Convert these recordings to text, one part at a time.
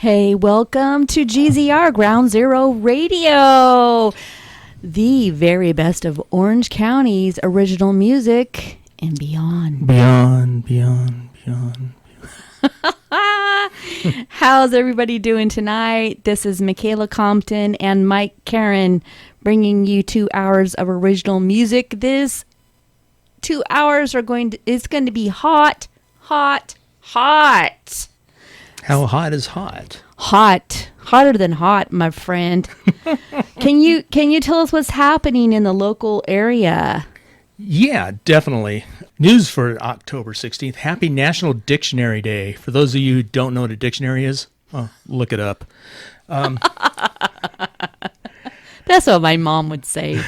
Hey, welcome to GZR Ground Zero Radio, the very best of Orange County's original music and beyond. Beyond. How's everybody doing tonight? This is Michaela Compton and Mike Karen bringing you 2 hours of original music. This 2 hours is going to be hot. How hot is hot? Hotter than hot, my friend. Can you tell us what's happening in the local area? Yeah, definitely. News for October 16th. Happy National Dictionary Day. For those of you who don't know what a dictionary is, look it up. That's what my mom would say.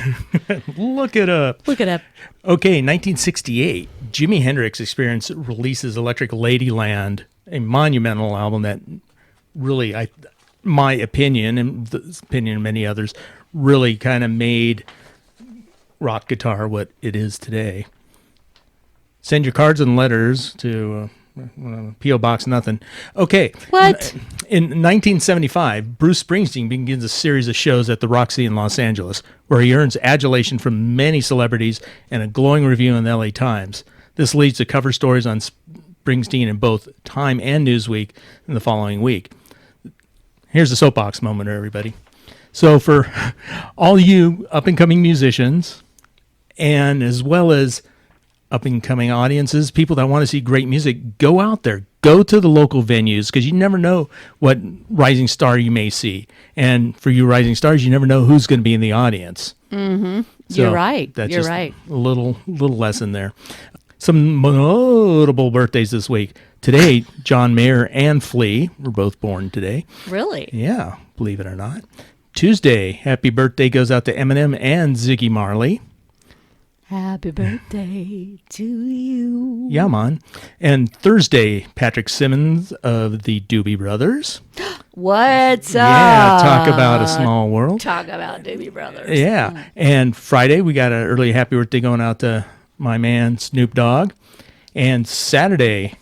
Look it up. Okay, 1968, Jimi Hendrix Experience releases Electric Ladyland, a monumental album that really, my opinion, and the opinion of many others, really kind of made rock guitar what it is today. Send your cards and letters to P.O. Box nothing. Okay. What? In 1975, Bruce Springsteen begins a series of shows at the Roxy in Los Angeles, where he earns adulation from many celebrities and a glowing review in the LA Times. This leads to cover stories on Springsteen in both Time and Newsweek in the following week. Here's the soapbox moment, everybody. So for all you up-and-coming musicians, and as well as up-and-coming audiences, people that want to see great music, go out there. Go to the local venues, because you never know what rising star you may see. And for you rising stars, you never know who's going to be in the audience. Mm-hmm. So You're right. That's You're just right. a little lesson there. Some notable birthdays this week. Today, John Mayer and Flea were both born today. Really? Yeah, believe it or not. Tuesday, happy birthday goes out to Eminem and Ziggy Marley. Happy birthday to you. Yeah, man. And Thursday, Patrick Simmons of the Doobie Brothers. What's up? Yeah, talk about a small world. Talk about Doobie Brothers. Yeah. And Friday, we got an early happy birthday going out to my man Snoop Dogg. And Saturday,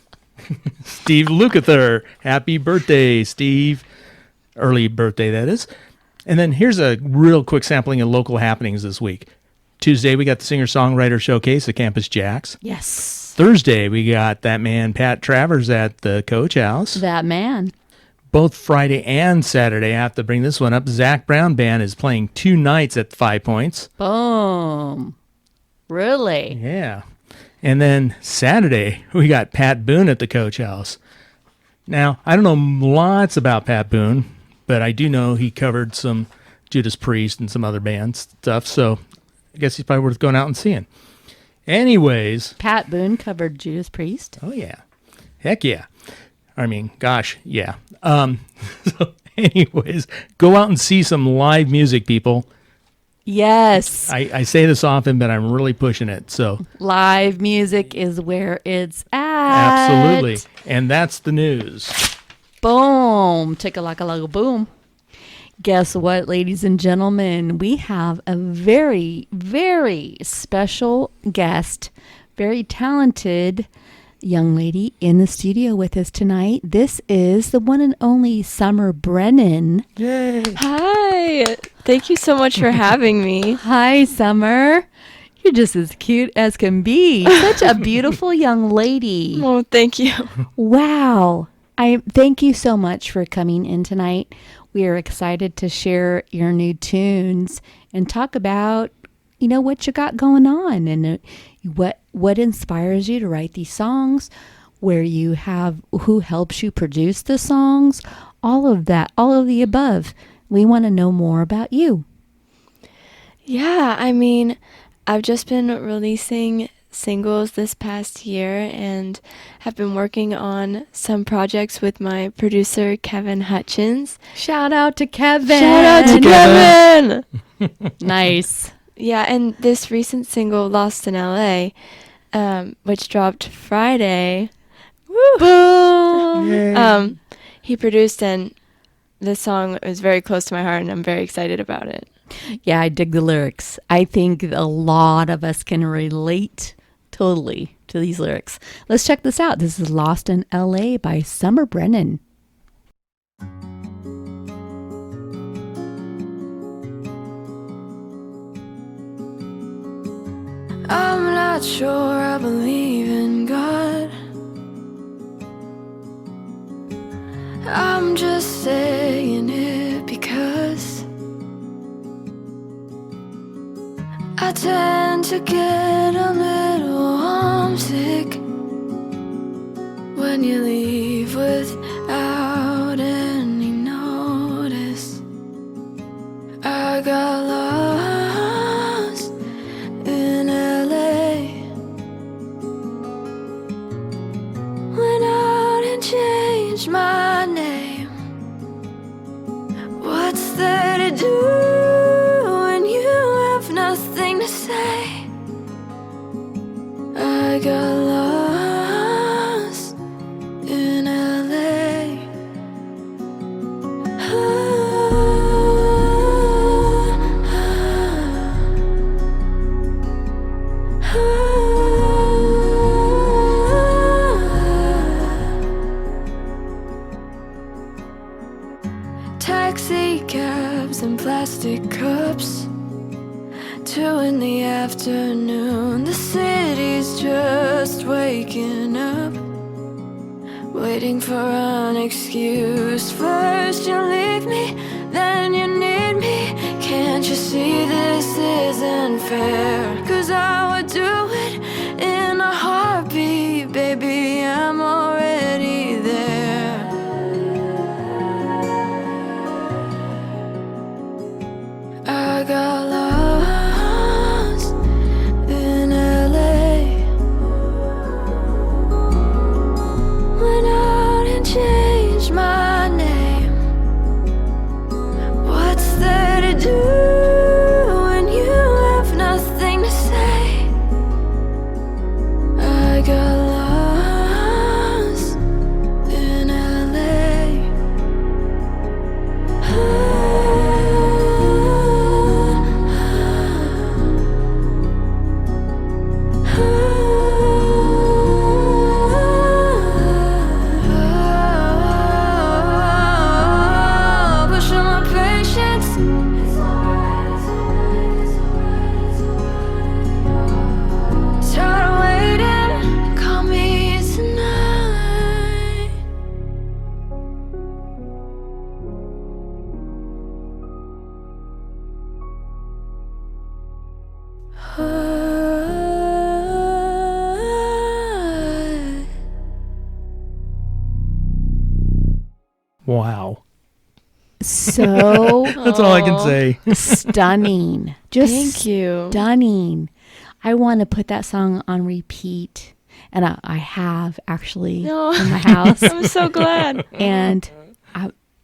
Steve Lukather. Happy birthday, Steve. Early birthday, that is. And then here's a real quick sampling of local happenings this week. Tuesday, we got the singer-songwriter showcase at Campus Jacks. Yes. Thursday, we got that man Pat Travers at the Coach House. That man. Both Friday and Saturday, I have to bring this one up. Zach Brown Band is playing 2 nights at 5 Points. Boom. Really? Yeah. And then Saturday, we got Pat Boone at the Coach House. Now, I don't know lots about Pat Boone, but I do know he covered some Judas Priest and some other band stuff, so I guess he's probably worth going out and seeing. Anyways. Pat Boone covered Judas Priest? Oh, yeah. Heck yeah. I mean, gosh, yeah. So anyways, go out and see some live music, people. Yes. I say this often, but I'm really pushing it. So live music is where it's at. Absolutely. And that's the news. Boom. Tick-a-lock-a-lock boom. Guess what, ladies and gentlemen? We have a very, very special guest, very talented young lady in the studio with us tonight. This is the one and only Summer Brennan. Yay. Hi. Thank you so much for having me. Hi, Summer. You're just as cute as can be. Such a beautiful young lady. Oh, thank you. Wow. I thank you so much for coming in tonight. We are excited to share your new tunes and talk about, what you got going on and what inspires you to write these songs, who helps you produce the songs, all of that, all of the above. We want to know more about you. Yeah, I mean, I've just been releasing singles this past year and have been working on some projects with my producer, Kevin Hutchins. Shout out to Kevin. Kevin! Nice. Yeah, and this recent single, Lost in LA, which dropped Friday. Woo! Boom! He produced, and this song is very close to my heart, and I'm very excited about it. Yeah, I dig the lyrics. I think a lot of us can relate totally to these lyrics. Let's check this out. This is Lost in LA by Summer Brennan. not sure I believe in God. I'm just saying it because I tend to get a little homesick when you leave without any notice. I got lost in LA, went out and changed my name. What's there to do when you have nothing to say? I got lost in LA. Taxi cabs and plastic cups, 2 in the afternoon. The city's just waking up, waiting for an excuse. First you leave me, then you need me. Can't you see this isn't fair? 'Cause I would do it in a heartbeat, baby, I'm already there. I got lost in LA, went out and changed my name. What's there to do when you have nothing to say? I got lost in LA. Pushing my patience. Tired of waiting. Call me tonight. Wow. So That's all I can say. stunning. Just Thank you. stunning. I want to put that song on repeat. And I have actually No. in my house. I'm so glad. And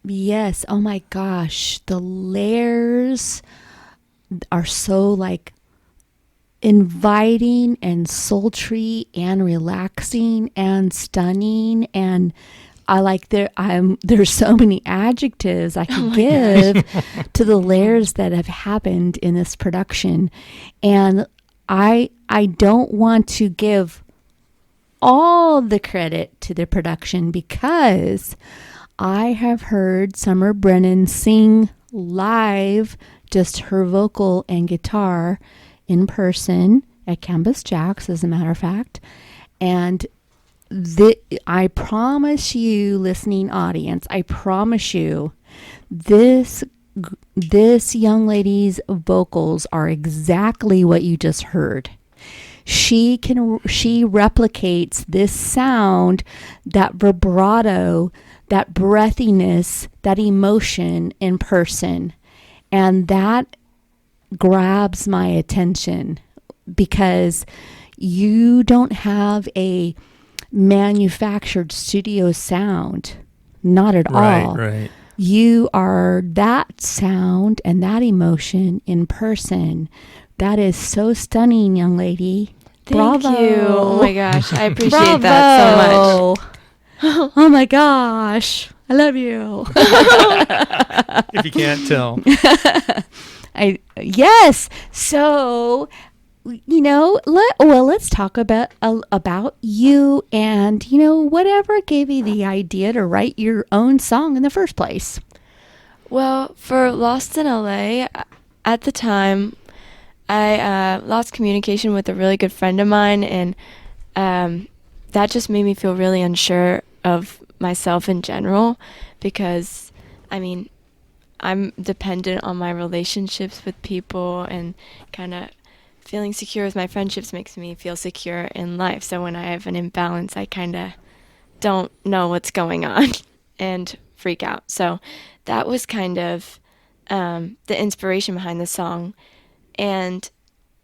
yes, oh my gosh, the layers are so like inviting and sultry and relaxing and stunning, and I like there's so many adjectives I could give to the layers that have happened in this production. And I don't want to give all the credit to the production because I have heard Summer Brennan sing live, just her vocal and guitar in person at Canvas Jacks, as a matter of fact. And I promise you, listening audience, I promise you, this young lady's vocals are exactly what you just heard. She replicates this sound, that vibrato, that breathiness, that emotion in person. And that grabs my attention because you don't have a manufactured studio sound. Not at all. Right. You are that sound and that emotion in person. That is so stunning, young lady. Thank Bravo. you. Oh my gosh, I appreciate Bravo. that so much. Oh my gosh. I love you. If you can't tell. Yes. So, let's talk about you and, whatever gave you the idea to write your own song in the first place. Well, for Lost in LA, at the time, I lost communication with a really good friend of mine, and that just made me feel really unsure of myself in general, because, I mean, I'm dependent on my relationships with people, and kind of feeling secure with my friendships makes me feel secure in life. So when I have an imbalance, I kind of don't know what's going on and freak out. So that was kind of the inspiration behind the song. And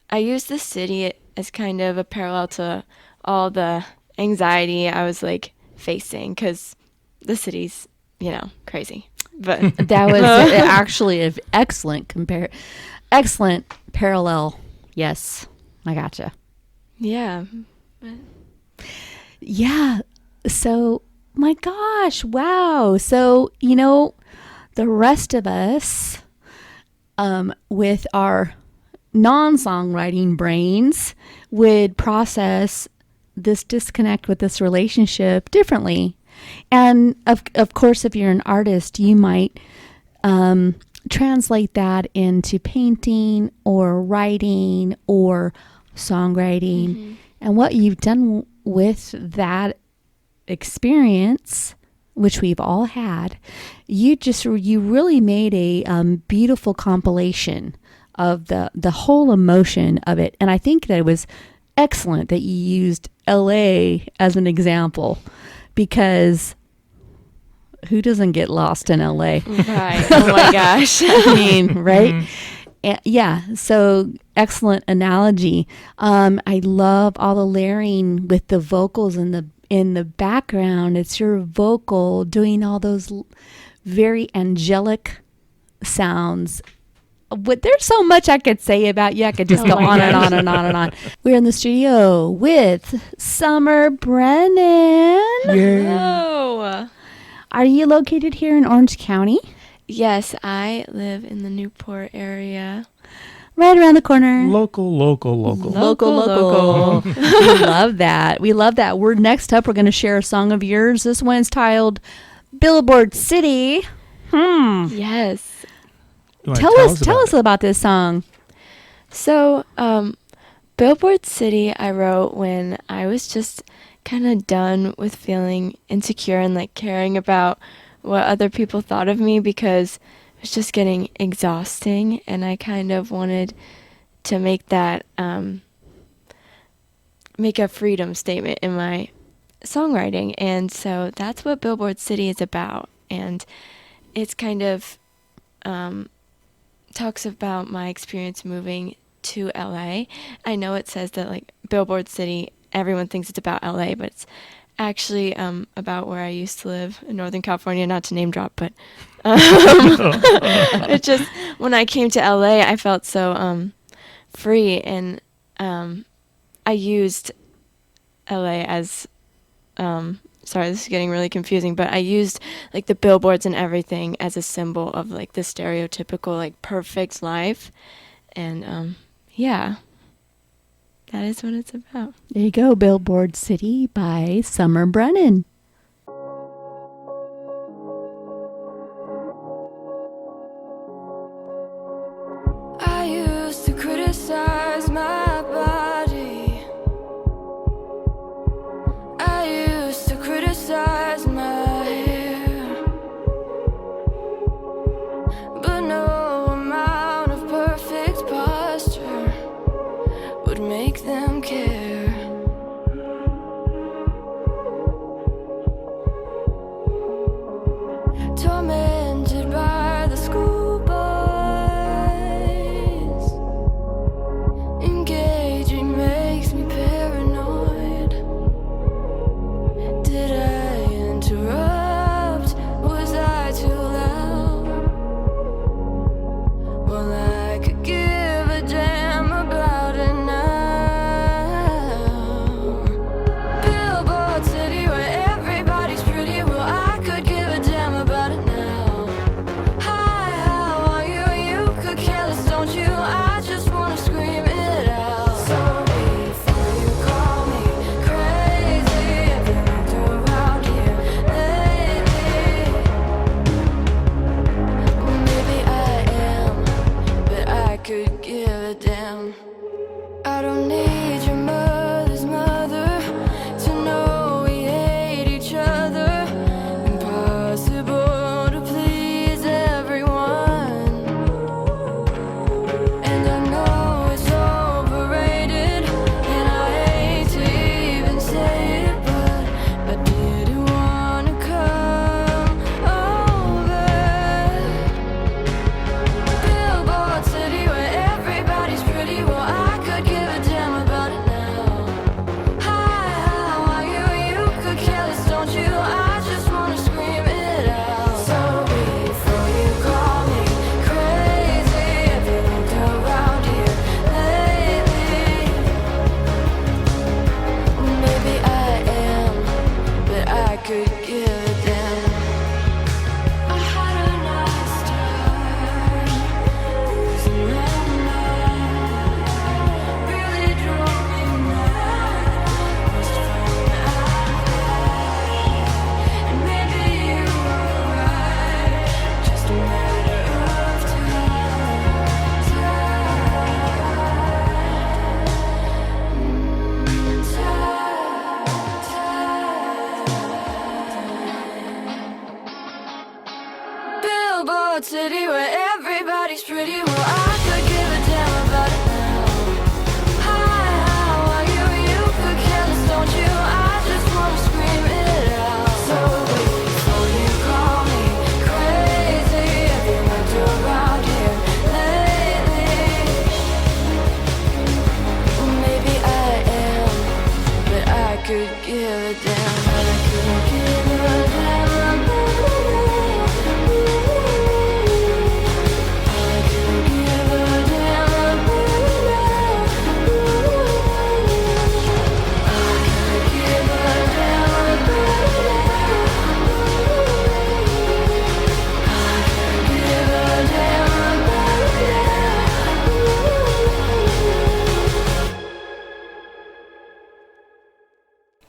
I used the city as kind of a parallel to all the anxiety I was like facing, because the city's, crazy. But That was actually an excellent parallel. Yes, I gotcha. yeah. Yeah. So, my gosh, wow. So, the rest of us, with our non-songwriting brains, would process this disconnect with this relationship differently. And of course, if you're an artist, you might translate that into painting or writing or songwriting. Mm-hmm. And what you've done with that experience, which we've all had, you really made a beautiful compilation of the whole emotion of it. And I think that it was excellent that you used LA as an example, because who doesn't get lost in LA? Right. Oh my gosh. I mean, right? Mm-hmm. And yeah. So excellent analogy. I love all the layering with the vocals in the background. It's your vocal doing all those very angelic sounds. But there's so much I could say about you. I could just go on and on and on and on. We're in the studio with Summer Brennan. Hello. Are you located here in Orange County? Yes, I live in the Newport area. Right around the corner. Local. Local. We love that. Next up, we're going to share a song of yours. This one's titled Billboard City. Yes. You wanna Tell us about this song. So, Billboard City I wrote when I was just kind of done with feeling insecure and like caring about what other people thought of me, because it was just getting exhausting, and I kind of wanted to make that make a freedom statement in my songwriting. And so that's what Billboard City is about. And it's kind of talks about my experience moving to LA. I know it says that like Billboard City, everyone thinks it's about LA, but it's actually about where I used to live in Northern California, not to name drop, but it just, when I came to LA, I felt so free, and I used LA as sorry, this is getting really confusing, but I used like the billboards and everything as a symbol of like the stereotypical like perfect life. And yeah, that is what it's about. There you go, Billboard City by Summer Brennan. I used to criticize my body. I used to criticize my hair, but no amount of perfect posture would make them care. Billboard City where everybody's pretty. Well, I could give a damn about it now. How are you? You could care less, don't you? I just wanna scream it out. So before you call me crazy, have you looked around here lately? Well, maybe I am, but I could give a damn. I could give a damn about it.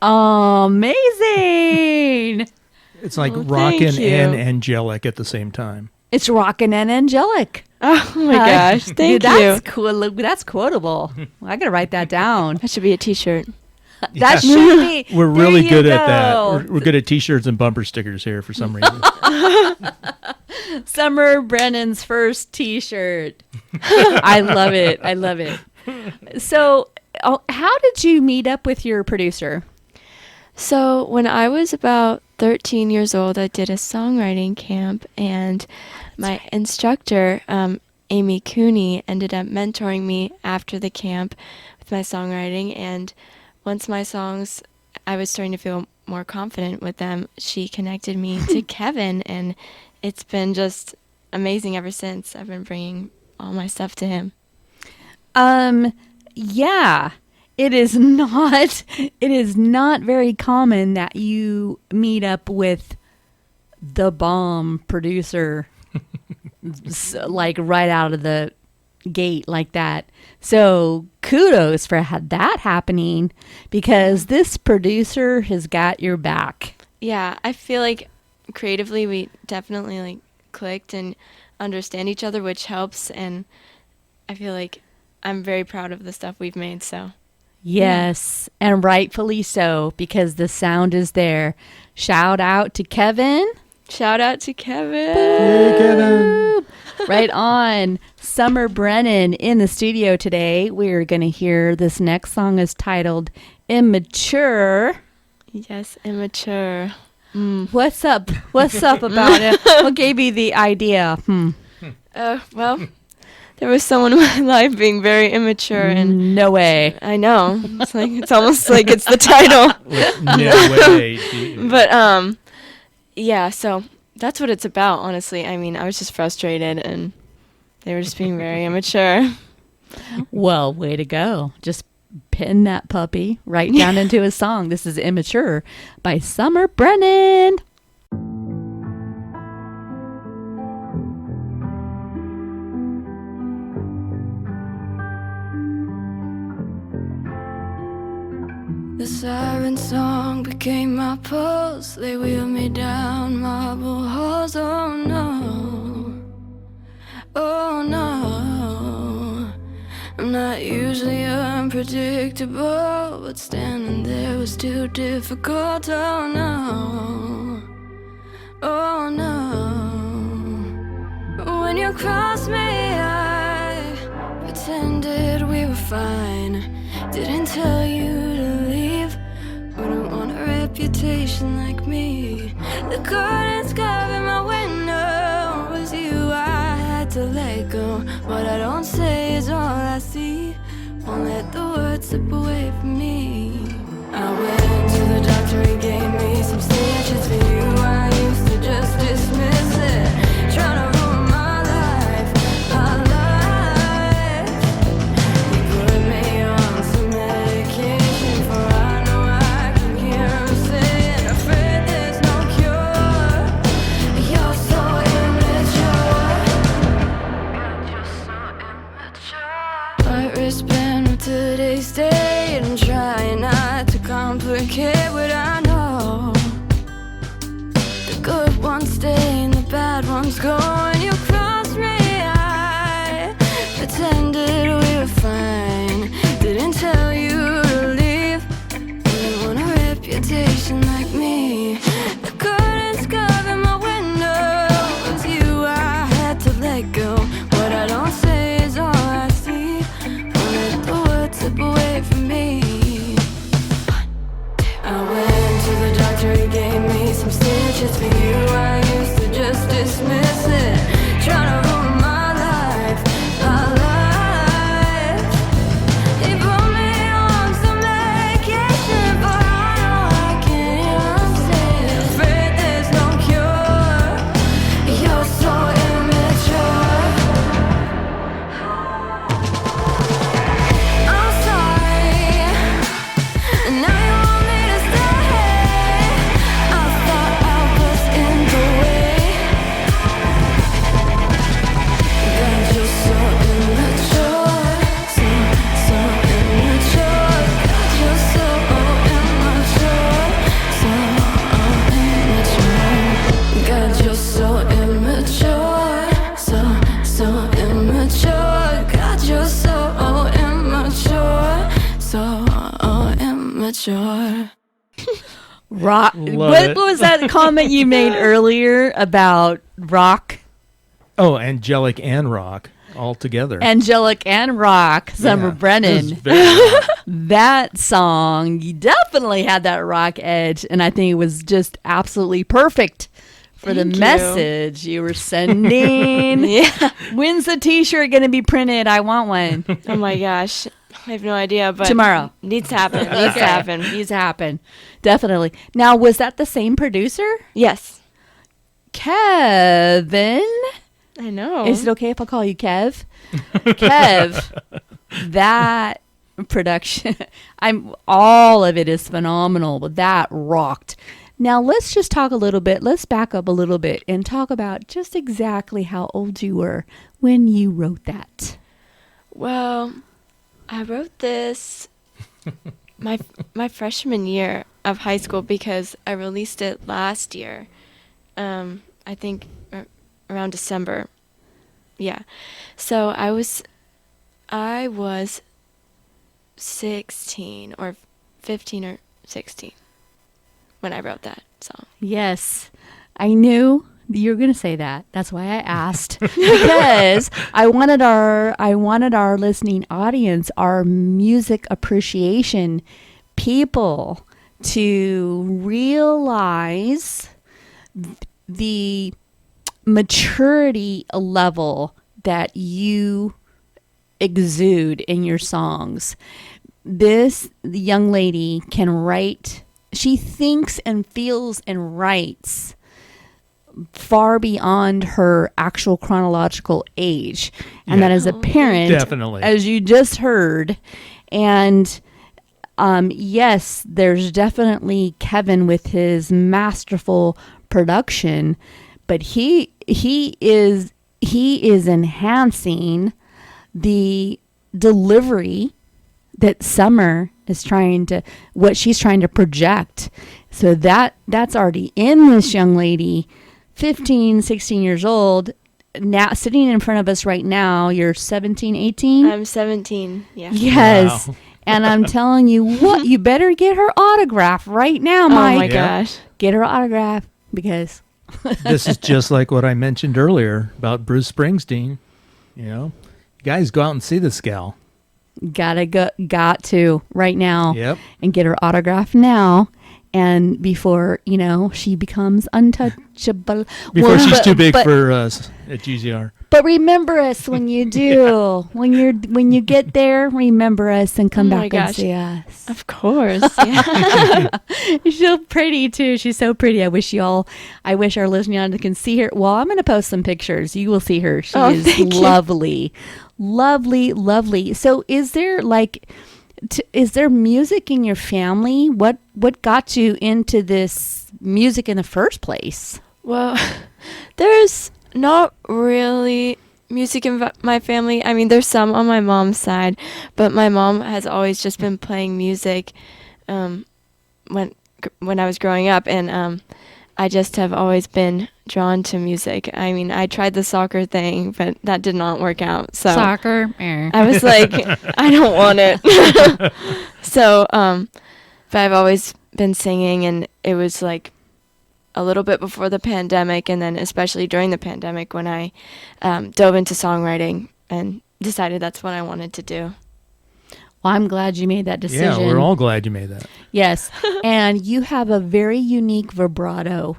Amazing. It's like Oh, rockin' thank you. and angelic at the same time. It's rockin' and angelic. Oh my gosh, thank That's you. cool. That's quotable. I gotta write that down. That should be a t-shirt. That Yeah. should be. We're there really you good at that. go. We're good at t-shirts and bumper stickers here for some reason. Summer Brennan's first T-shirt. I love it. I love it. So, how did you meet up with your producer? So when I was about 13 years old, I did a songwriting camp, and my instructor, Amy Cooney, ended up mentoring me after the camp with my songwriting. And once my songs, I was starting to feel more confident with them, she connected me to Kevin, and it's been just amazing ever since. I've been bringing all my stuff to him. Yeah. It is not very common that you meet up with the bomb producer like right out of the gate like that. So kudos for that happening, because this producer has got your back. Yeah, I feel like creatively we definitely like clicked and understand each other, which helps, and I feel like I'm very proud of the stuff we've made, so. Yes, and rightfully so, because the sound is there. Shout out to Kevin. Shout out to Kevin. Hey, Kevin. Right on. Summer Brennan in the studio today. We're going to hear this next song is titled Immature. Yes, Immature. What's up? What's up about it? What gave you the idea? Well, there was someone in my life being very immature, and No way. I know. It's almost like it's the title. No way, dude. But yeah, so that's what it's about, honestly. I mean, I was just frustrated, and they were just being very immature. Well, way to go. Just pin that puppy right down into a song. This is Immature by Summer Brennan. The siren song became my pulse. They wheeled me down marble halls. Oh no, oh no. I'm not usually unpredictable, but standing there was too difficult. Oh no, oh no. When you crossed me, I pretended we were fine. Didn't tell you to leave. Wouldn't want a reputation like me. The curtains covering my window was you. I had to let go. What I don't say is all I see. Won't let the words slip away from me. I went to the doctor, he gave me some stitches for you. I used to just dismiss it, trying to ruin my life. You put me on some medication, for I know I can hear him saying, afraid there's no cure. You're so immature. You're so immature. My wristband with today's date, and trying not to complicate what I know. The good ones stay and the bad ones go. And you crossed me, I pretended we were fine. Didn't tell you to leave. Didn't want a reputation like me. The curtains covering my window was you. I doctor, he gave me some stitches for you. I used to just dismiss it, trying to ruin my life, my life. He put me on some medication, but I know I can't even say it. Afraid there's no cure. You're so immature. I'm sorry. And now you want me to stay. I thought I was in the way. God, you're so immature. So immature. God, you're so immature. God, you're so immature. So immature. God, you're so immature. So immature. Rock. Love What it. was that comment you made earlier about rock? Oh, angelic and rock all together. Angelic and rock. Summer Yeah. It was Brennan. very rock. That song, you definitely had that rock edge, and I think it was just absolutely perfect for the Thank you. message you were sending. Yeah. When's the T-shirt going to be printed? I want one. Oh my gosh. I have no idea, but Tomorrow. needs to happen. Needs to happen. Needs to happen. Definitely. Now, was that the same producer? Yes. Kevin? I know. Is it okay if I call you Kev? Kev, that production, all of it is phenomenal, but that rocked. Now let's just talk a little bit. Let's back up a little bit and talk about just exactly how old you were when you wrote that. Well, I wrote this my freshman year of high school because I released it last year. I think around December. Yeah. So I was 16 or 15 or 16 when I wrote that song. Yes, I knew you were going to say that. That's why I asked because I wanted our listening audience, our music appreciation people, to realize the maturity level that you exude in your songs. This young lady can write. She thinks and feels and writes far beyond her actual chronological age. And that is apparent, Definitely. as you just heard. And yes, there's definitely Kevin with his masterful production, but he is enhancing the delivery that Summer is what she's trying to project. So that's already in this young lady, 15, 16 years old, now sitting in front of us right now. You're 17, 18? I'm 17. Yeah. Yes. Wow. And I'm telling you what, you better get her autograph right now, Mike. Oh my Yeah. gosh. Get her autograph because This is just like what I mentioned earlier about Bruce Springsteen. You know, you guys go out and see this gal. got to right now Yep. and get her autograph now. And before, she becomes untouchable. Before Well, she's but- too big but- for us at GZR. But remember us when you do. When you get there, remember us and come Oh my back and gosh. see us. Of course. Yeah. She's so pretty too. She's so pretty. I wish our listening audience can see her. Well, I'm going to post some pictures. You will see her. She is thank you. lovely, lovely, lovely. So, is there is there music in your family? What got you into this music in the first place? Well, there's not really music in my family. I mean, there's some on my mom's side, but my mom has always just been playing music when I was growing up, and I just have always been drawn to music. I mean, I tried the soccer thing, but that did not work out. So Soccer. I was like, I don't want it. So, but I've always been singing, and it was like a little bit before the pandemic, and then especially during the pandemic when I dove into songwriting and decided that's what I wanted to do. Well, I'm glad you made that decision. Yeah, we're all glad you made that. Yes. And you have a very unique vibrato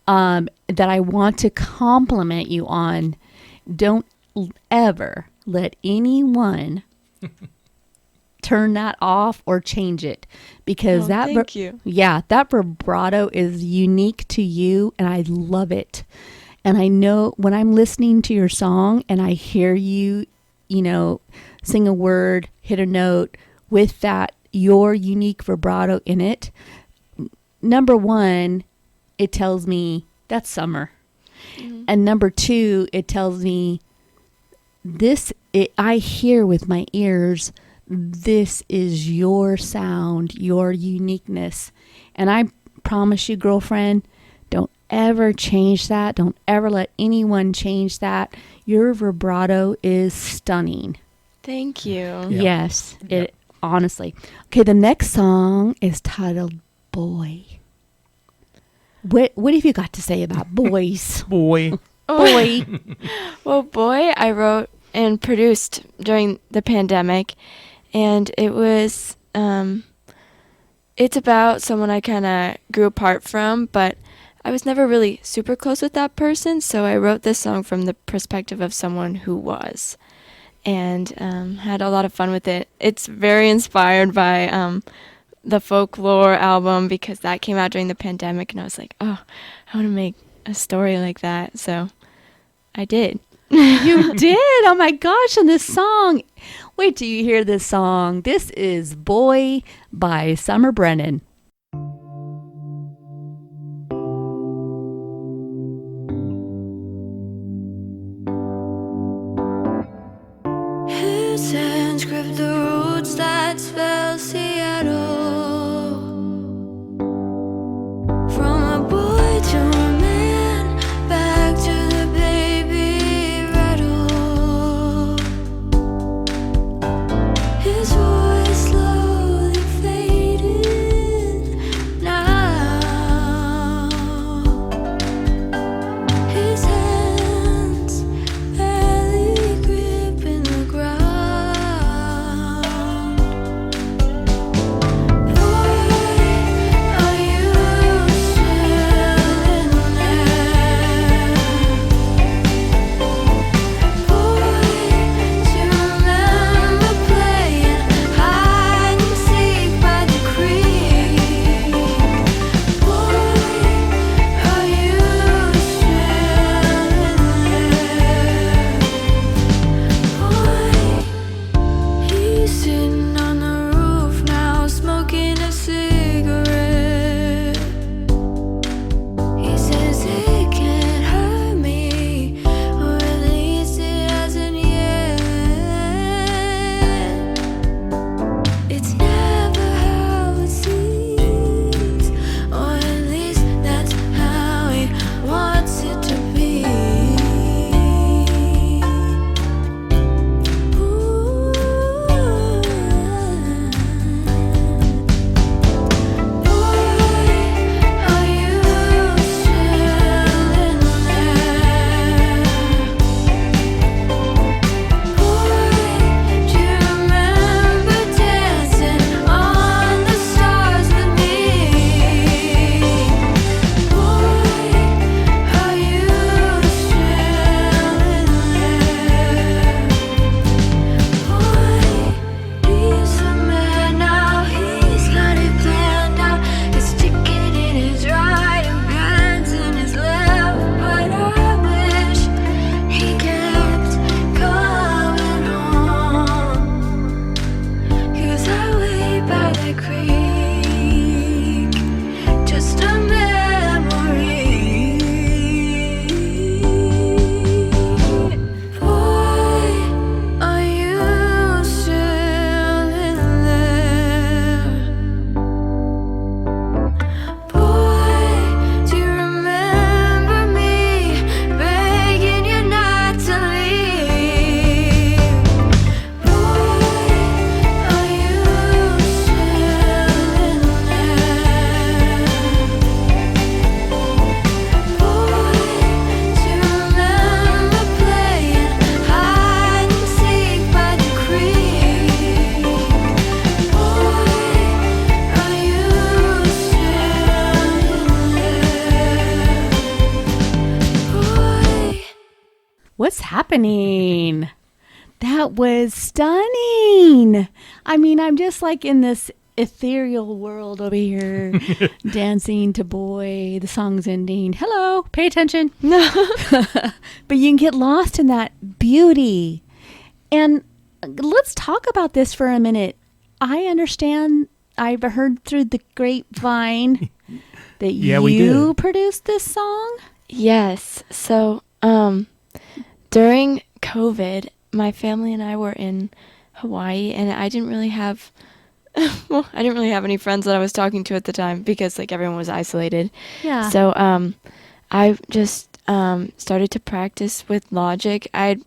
that I want to compliment you on. Don't ever let anyone turn that off or change it, because thank you. Yeah, that vibrato is unique to you, and I love it. And I know when I'm listening to your song and I hear you, sing a word, hit a note with that, your unique vibrato in it, number one, it tells me that's summer. Mm-hmm. And number two, it tells me I hear with my ears, this is your sound, your uniqueness. And I promise you, girlfriend, don't ever change that. Don't ever let anyone change that. Your vibrato is stunning. Thank you. Yep. Yes, Yep. Honestly. Okay, the next song is titled Boy. What have you got to say about boys? Boy. Boy. Well, Boy, I wrote and produced during the pandemic, and it was, it's about someone I kind of grew apart from, but I was never really super close with that person, so I wrote this song from the perspective of someone who was, and had a lot of fun with it. It's very inspired by the Folklore album, because that came out during the pandemic, and I was like, oh, I want to make a story like that, so I did. You did? Oh my gosh, and this song. Wait till you hear this song. This is Boy by Summer Brennan. His hands grip the roots that spell Seattle. From a boy to a man, back to the baby rattle. His voice slowly faded happening? That was stunning. I mean, I'm just like in this ethereal world over here, dancing to Boy. The song's ending. Hello, pay attention. No. But you can get lost in that beauty. And let's talk about this for a minute. I understand, I've heard through the grapevine that we you did. produced this song. Yes. So, during COVID, my family and I were in Hawaii, and I didn't really have any friends that I was talking to at the time because like everyone was isolated. Yeah. So, I just started to practice with Logic. I'd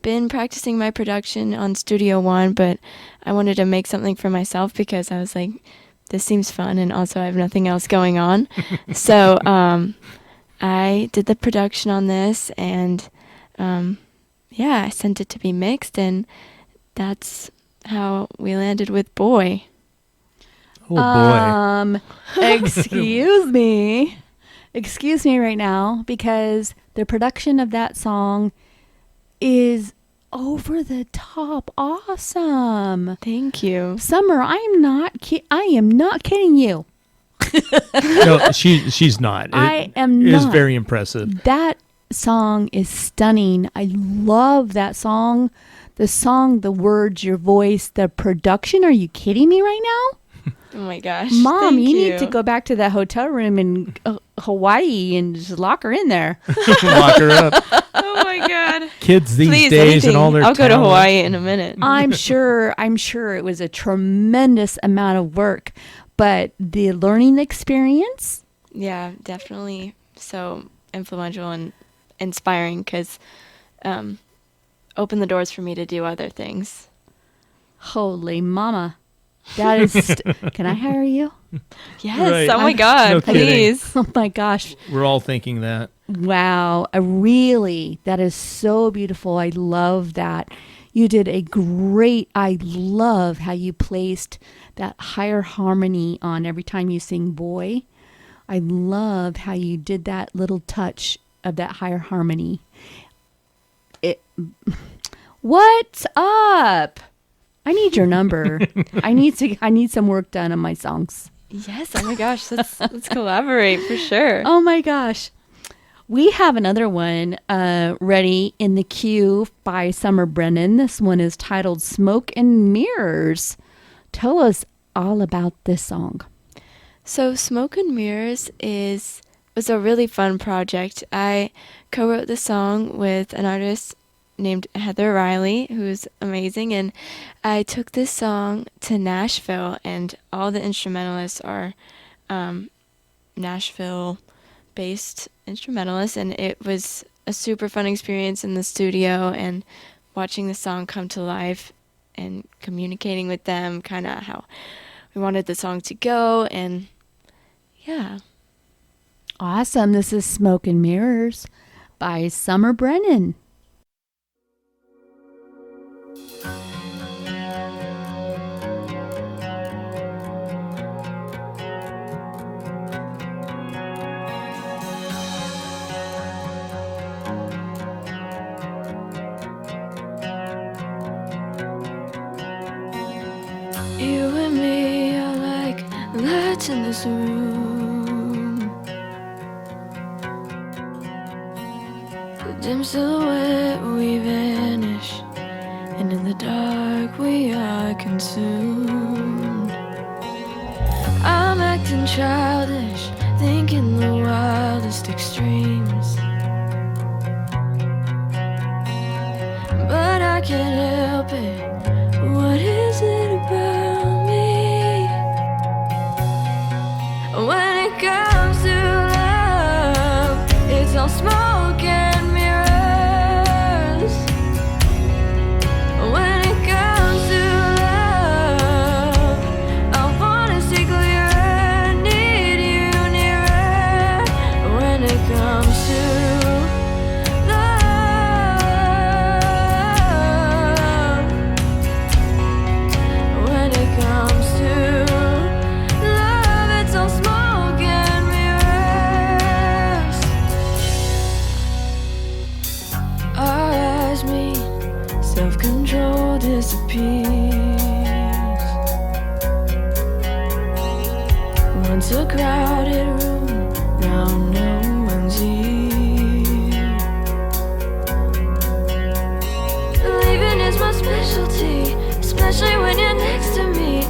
been practicing my production on Studio One, but I wanted to make something for myself because I was like, this seems fun, and also I have nothing else going on. So, I did the production on this, and I sent it to be mixed, and that's how we landed with Boy. Oh boy. Excuse me right now, because the production of that song is over the top awesome. Thank you. Summer, I am not kidding you. No, she's not. I am It is not. very impressive. That song is stunning. I love that song. The words, your voice, the production. Are you kidding me right now? Oh my gosh. Mom, Thank you need to go back to that hotel room in Hawaii and just lock her in there. Lock her up. Oh my god. Kids these Please, days anything. and all their I'll go to talent. Hawaii in a minute. I'm sure it was a tremendous amount of work, but the learning experience, Yeah, definitely so influential and inspiring because opened the doors for me to do other things. holy mama. That is, can I hire you? Yes. Right. Oh my god. No kidding. Please. Oh my gosh. We're all thinking that. Wow. That is so beautiful. I love that. You did I love how you placed that higher harmony on every time you sing Boy. I love how you did that little touch of that higher harmony. What's up? I need your number. I need some work done on my songs. Yes. Oh my gosh. Let's collaborate for sure. Oh my gosh. We have another one ready in the queue by Summer Brennan. This one is titled Smoke and Mirrors. Tell us all about this song. So Smoke and Mirrors was a really fun project. I co-wrote the song with an artist named Heather Riley, who's amazing, and I took this song to Nashville, and all the instrumentalists are Nashville-based instrumentalists, and it was a super fun experience in the studio and watching the song come to life and communicating with them kind of how we wanted the song to go, and yeah. Awesome. This is Smoke and Mirrors by Summer Brennan. You and me are like lights in this room. The dim silhouette we vanish, and in the dark we are consumed. I'm acting childish, thinking the wildest extremes, but I can't help it. What is it about me? When it comes to love, it's all smoke and mirrors. When it comes to love, I wanna see clearer, need you nearer. When it comes to Once a crowded room, now no one's here. Leaving is my specialty, especially when you're next to me.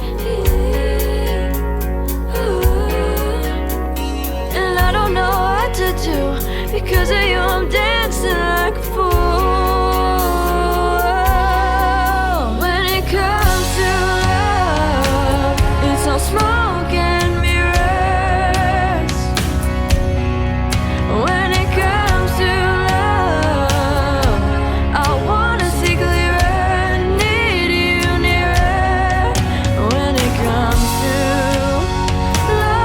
And I don't know what to do, because of you I'm dancing like a fool. When it comes to love, it's all smoke and mirrors. When it comes to love, I wanna see clearer, need you nearer. When it comes to love,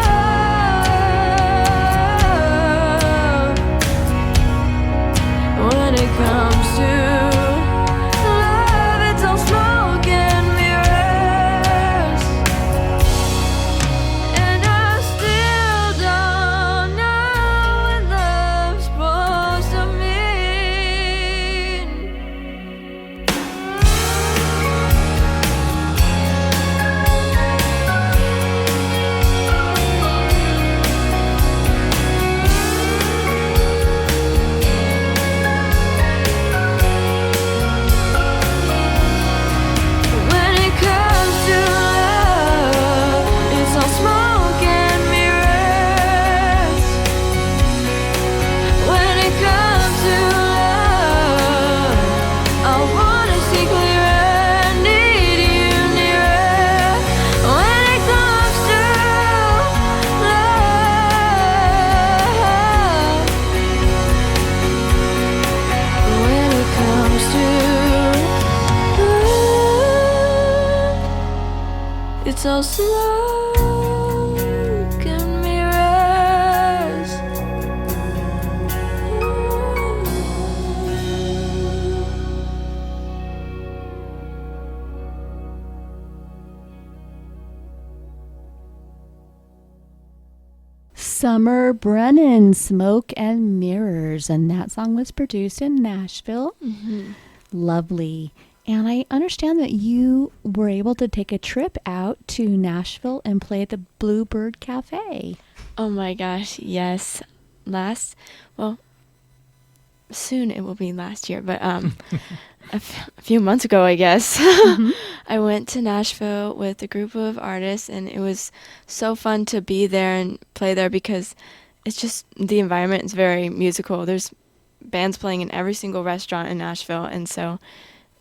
when it comes to love, it's all smoke and mirrors. And I still don't know what love's supposed to mean. When it comes to love, it's all smoke and mirrors. When it comes to love, I wanna see clearer, need you nearer. When it comes to love, when it comes to love, it's all smoke and mirrors. Summer Brennan, Smoke and Mirrors. And that song was produced in Nashville. Lovely. And I understand that you were able to take a trip out to Nashville and play at the Bluebird Cafe. Oh my gosh, yes. Soon it will be last year, but a few months ago, I guess, I went to Nashville with a group of artists, and it was so fun to be there and play there because it's just, the environment is very musical. There's bands playing in every single restaurant in Nashville, and so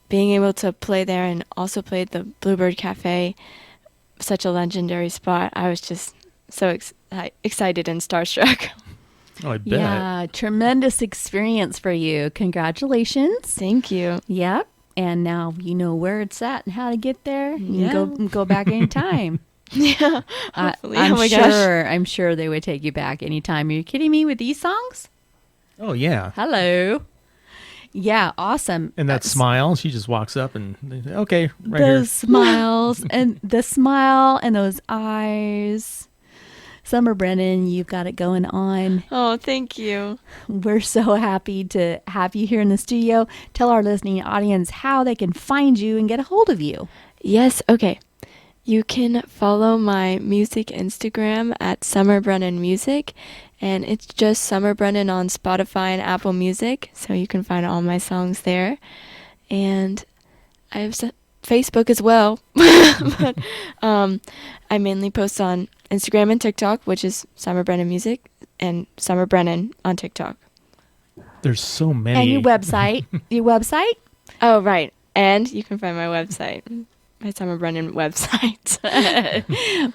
being able to play there and also play at the Bluebird Cafe, such a legendary spot, I was just so excited and starstruck. Oh, I bet. Yeah, tremendous experience for you. Congratulations. Thank you. Yep. And now you know where it's at and how to get there. You Yeah. can go back anytime. Yeah, hopefully. I'm Oh my gosh. I'm sure they would take you back anytime. Are you kidding me with these songs? Oh, yeah. Hello. Yeah, awesome. And that smile, she just walks up and, okay, right Those smiles and the smile and those eyes. Summer Brennan, you've got it going on. Oh, thank you. We're so happy to have you here in the studio. Tell our listening audience how they can find you and get a hold of you. Yes, okay. You can follow my music Instagram at Summer Brennan Music, and it's just Summer Brennan on Spotify and Apple Music, so you can find all my songs there. And I have Facebook as well, but I mainly post on Instagram and TikTok, which is Summer Brennan Music, and Summer Brennan on TikTok. There's so many. And your website. Your website? Oh, right. And you can find my website, my Summer Brennan website.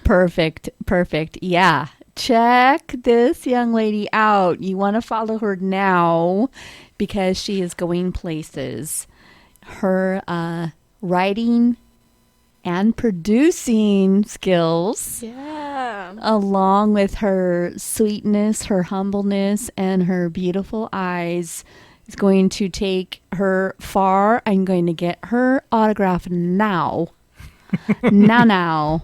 Perfect. Yeah. Check this young lady out. You want to follow her now because she is going places. Her writing and producing skills, Yeah. along with her sweetness, her humbleness, and her beautiful eyes, is going to take her far. I'm going to get her autograph now. now.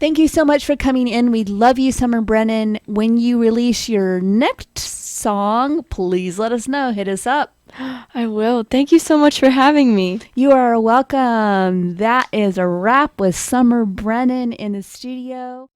Thank you so much for coming in. We love you, Summer Brennan. When you release your next song, please let us know. Hit us up. I will. Thank you so much for having me. You are welcome. That is a wrap with Summer Brennan in the studio.